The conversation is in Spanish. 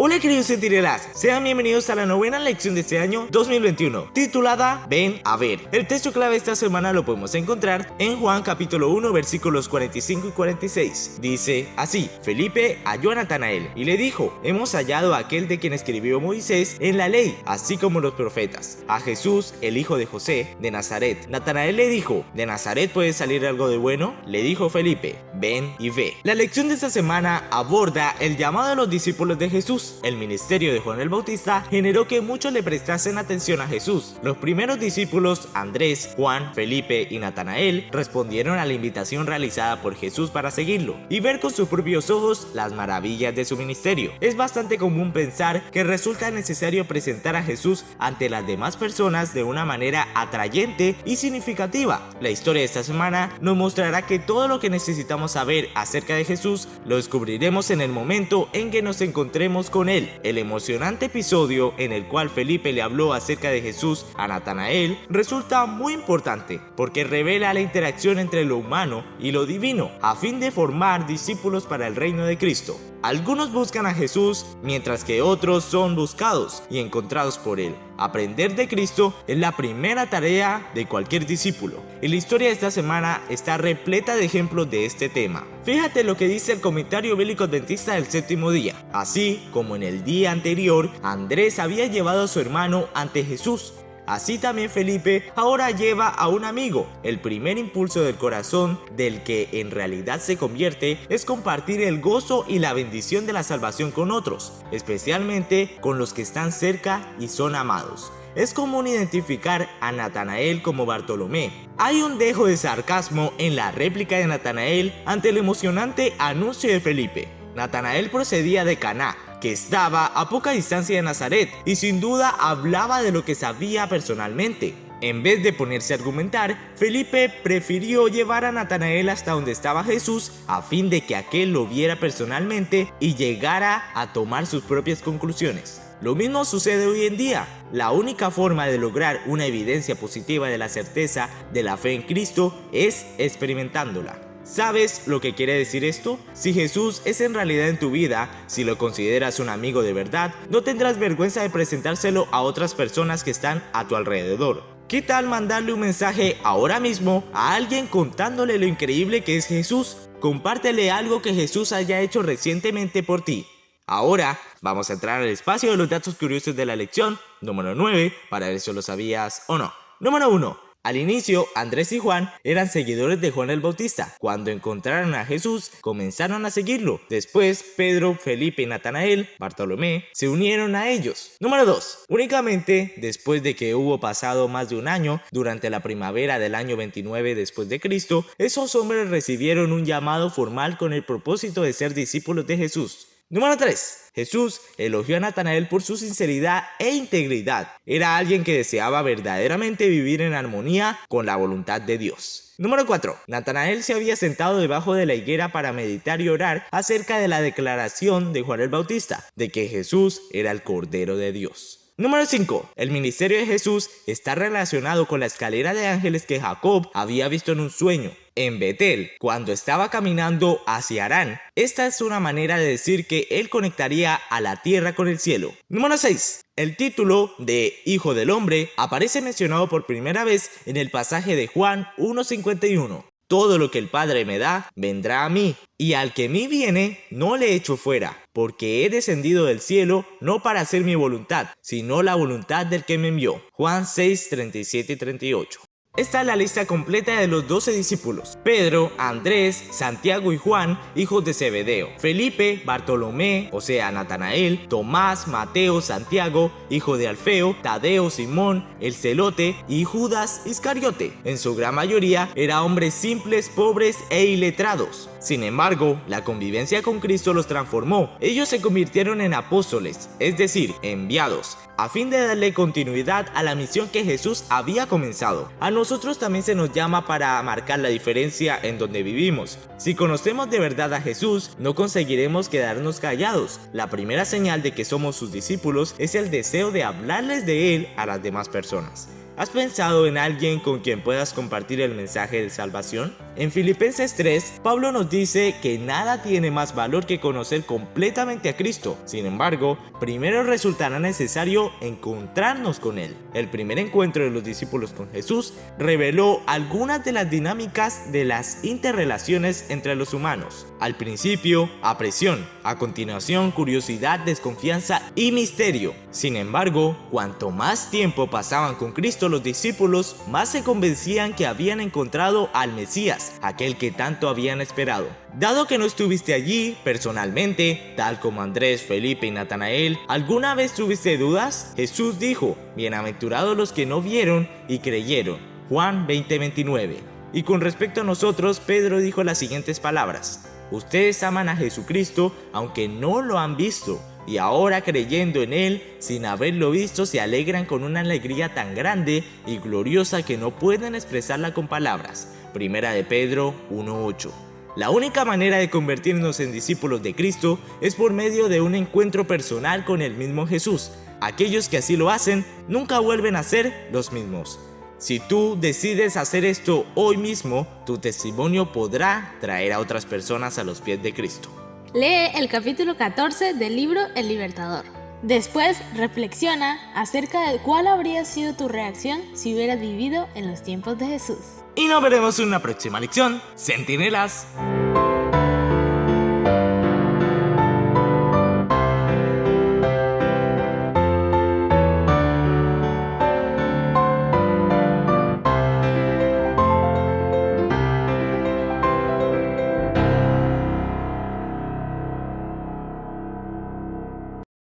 Hola queridos centinelas, sean bienvenidos a la novena lección de este año 2021, titulada Ven a ver. El texto clave esta semana lo podemos encontrar en Juan capítulo 1 versículos 45 y 46. Dice así: Felipe halló a Natanael y le dijo: hemos hallado a aquel de quien escribió Moisés en la ley, así como los profetas, a Jesús, el hijo de José, de Nazaret. Natanael le dijo: ¿de Nazaret puede salir algo de bueno? Le dijo Felipe: ven y ve. La lección de esta semana aborda el llamado de los discípulos de Jesús. El ministerio de Juan el Bautista generó que muchos le prestasen atención a Jesús. Los primeros discípulos, Andrés, Juan, Felipe y Natanael, respondieron a la invitación realizada por Jesús para seguirlo y ver con sus propios ojos las maravillas de su ministerio. Es bastante común pensar que resulta necesario presentar a Jesús ante las demás personas de una manera atrayente y significativa. La historia de esta semana nos mostrará que todo lo que necesitamos saber acerca de Jesús lo descubriremos en el momento en que nos encontremos con él. El emocionante episodio en el cual Felipe le habló acerca de Jesús a Natanael resulta muy importante porque revela la interacción entre lo humano y lo divino a fin de formar discípulos para el reino de Cristo. Algunos buscan a Jesús mientras que otros son buscados y encontrados por él. Aprender de Cristo es la primera tarea de cualquier discípulo, y la historia de esta semana está repleta de ejemplos de este tema. Fíjate lo que dice el comentario bíblico adventista del séptimo día. Así como en el día anterior, Andrés había llevado a su hermano ante Jesús, así también Felipe ahora lleva a un amigo. El primer impulso del corazón del que en realidad se convierte es compartir el gozo y la bendición de la salvación con otros, especialmente con los que están cerca y son amados. Es común identificar a Natanael como Bartolomé. Hay un dejo de sarcasmo en la réplica de Natanael ante el emocionante anuncio de Felipe. Natanael procedía de Caná, que estaba a poca distancia de Nazaret, y sin duda hablaba de lo que sabía personalmente. En vez de ponerse a argumentar, Felipe prefirió llevar a Natanael hasta donde estaba Jesús a fin de que aquel lo viera personalmente y llegara a tomar sus propias conclusiones. Lo mismo sucede hoy en día. La única forma de lograr una evidencia positiva de la certeza de la fe en Cristo es experimentándola. ¿Sabes lo que quiere decir esto? Si Jesús es en realidad en tu vida, si lo consideras un amigo de verdad, no tendrás vergüenza de presentárselo a otras personas que están a tu alrededor. ¿Qué tal mandarle un mensaje ahora mismo a alguien contándole lo increíble que es Jesús? Compártele algo que Jesús haya hecho recientemente por ti. Ahora vamos a entrar al espacio de los datos curiosos de la lección número 9 para ver si lo sabías o no. Número 1. Al inicio, Andrés y Juan eran seguidores de Juan el Bautista. Cuando encontraron a Jesús, comenzaron a seguirlo. Después, Pedro, Felipe y Natanael, Bartolomé, se unieron a ellos. Número 2. Únicamente después de que hubo pasado más de un año, durante la primavera del año 29 después de Cristo, esos hombres recibieron un llamado formal con el propósito de ser discípulos de Jesús. Número 3. Jesús elogió a Natanael por su sinceridad e integridad. Era alguien que deseaba verdaderamente vivir en armonía con la voluntad de Dios. Número 4. Natanael se había sentado debajo de la higuera para meditar y orar acerca de la declaración de Juan el Bautista, de que Jesús era el Cordero de Dios. Número 5. El ministerio de Jesús está relacionado con la escalera de ángeles que Jacob había visto en un sueño en Betel, cuando estaba caminando hacia Harán. Esta es una manera de decir que él conectaría a la tierra con el cielo. Número 6. El título de Hijo del Hombre aparece mencionado por primera vez en el pasaje de Juan 1:51. Todo lo que el Padre me da, vendrá a mí, y al que a mí viene, no le echo fuera, porque he descendido del cielo no para hacer mi voluntad, sino la voluntad del que me envió. Juan 6:37 y 38. Esta es la lista completa de los 12 discípulos: Pedro, Andrés, Santiago y Juan, hijos de Zebedeo; Felipe, Bartolomé, o sea Natanael, Tomás, Mateo, Santiago, hijo de Alfeo, Tadeo, Simón, el celote y Judas Iscariote. En su gran mayoría eran hombres simples, pobres e iletrados. Sin embargo, la convivencia con Cristo los transformó. Ellos se convirtieron en apóstoles, es decir, enviados, a fin de darle continuidad a la misión que Jesús había comenzado. A nosotros también se nos llama para marcar la diferencia en donde vivimos. Si conocemos de verdad a Jesús, no conseguiremos quedarnos callados. La primera señal de que somos sus discípulos es el deseo de hablarles de Él a las demás personas. ¿Has pensado en alguien con quien puedas compartir el mensaje de salvación? En Filipenses 3, Pablo nos dice que nada tiene más valor que conocer completamente a Cristo. Sin embargo, primero resultará necesario encontrarnos con Él. El primer encuentro de los discípulos con Jesús reveló algunas de las dinámicas de las interrelaciones entre los humanos. Al principio, apreciación, a continuación, curiosidad, desconfianza y misterio. Sin embargo, cuanto más tiempo pasaban con Cristo, los discípulos más se convencían que habían encontrado al Mesías, aquel que tanto habían esperado. Dado que no estuviste allí personalmente, tal como Andrés, Felipe y Natanael, ¿alguna vez tuviste dudas? Jesús dijo: bienaventurados los que no vieron y creyeron. Juan 20:29. Y con respecto a nosotros, Pedro dijo las siguientes palabras: ustedes aman a Jesucristo aunque no lo han visto, y ahora creyendo en Él, sin haberlo visto, se alegran con una alegría tan grande y gloriosa que no pueden expresarla con palabras. Primera de Pedro 1:8. La única manera de convertirnos en discípulos de Cristo es por medio de un encuentro personal con el mismo Jesús. Aquellos que así lo hacen nunca vuelven a ser los mismos. Si tú decides hacer esto hoy mismo, tu testimonio podrá traer a otras personas a los pies de Cristo. Lee el capítulo 14 del libro El Libertador. Después reflexiona acerca de cuál habría sido tu reacción si hubieras vivido en los tiempos de Jesús. Y nos veremos en una próxima lección, Centinelas.